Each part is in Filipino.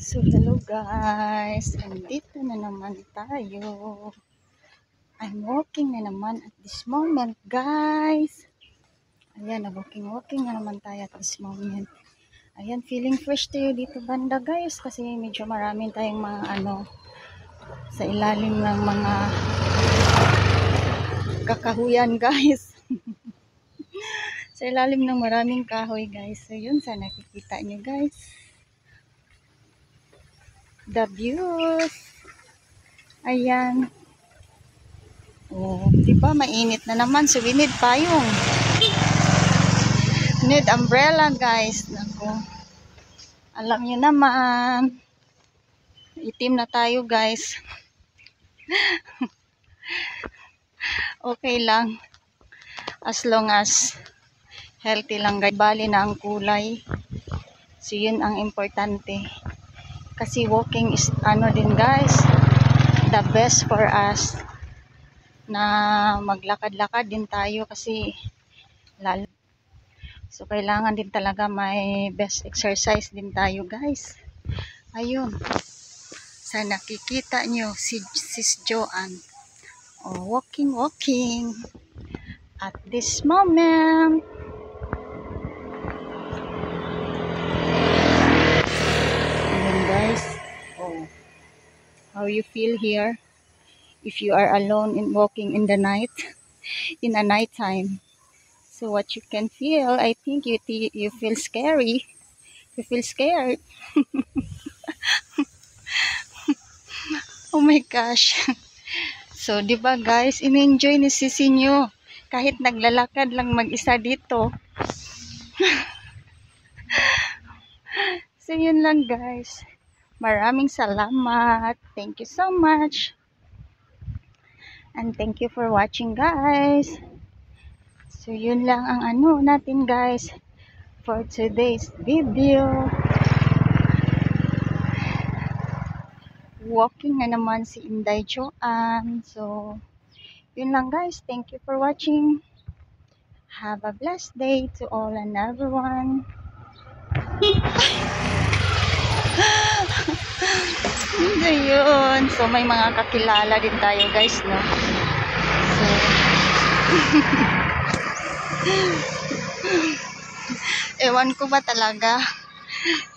So, hello guys. Andito na naman tayo. I'm walking na naman at this moment, guys. Ayan, walking na naman tayo at this moment. Ayan, feeling fresh tayo dito banda, guys. Kasi medyo maraming tayong mga sa ilalim ng mga kakahuyan, guys. Sa ilalim ng maraming kahoy, guys. So, yun, sana nakikita nyo, guys. The views. Ayan. Oh, diba mainit na naman. So we need payong. Need umbrella, guys. Naku. Alam niyo naman. Itim na tayo, guys. Okay lang. As long as healthy lang, guys. Bali na ang kulay. So yun ang importante. Kasi walking is din, guys. The best for us. Na maglakad-lakad din tayo kasi lalo. So kailangan din talaga may best exercise din tayo, guys. Ayun. Sa nakikita nyo si Sis Joanne. Oh, walking at this moment. Ayun, guys. Oh. How you feel here? If you are alone in walking in the night, in a night time. So what you can feel, I think you feel scary. You feel scared. Oh my gosh. So, di ba guys, in-enjoy ni Sisi nyo. Kahit naglalakad lang mag-isa dito. So, yun lang guys. Maraming salamat. Thank you so much. And thank you for watching, guys. So, yun lang ang natin, guys, for today's video. Walking na naman si Inday Joanne. So, yun lang, guys. Thank you for watching. Have a blessed day to all and everyone. Ayun. So, may mga kakilala din tayo, guys, no? So, ewan ko ba talaga.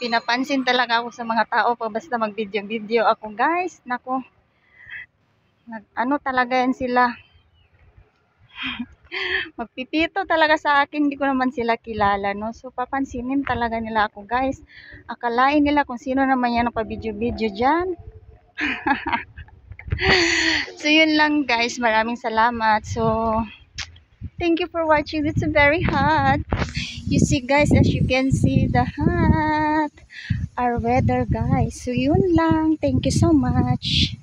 Pinapansin talaga ako sa mga tao pag basta mag-video ako, guys. Nako. Talaga yan sila. Magpipito talaga sa akin, hindi ko naman sila kilala, no? So, papansinin talaga nila ako, guys. Akalain nila kung sino naman yan ang pa-video dyan. So, yun lang, guys. Maraming salamat. So, thank you for watching. It's very hot. You see, guys, as you can see, the hot, our weather, guys. So, yun lang. Thank you so much.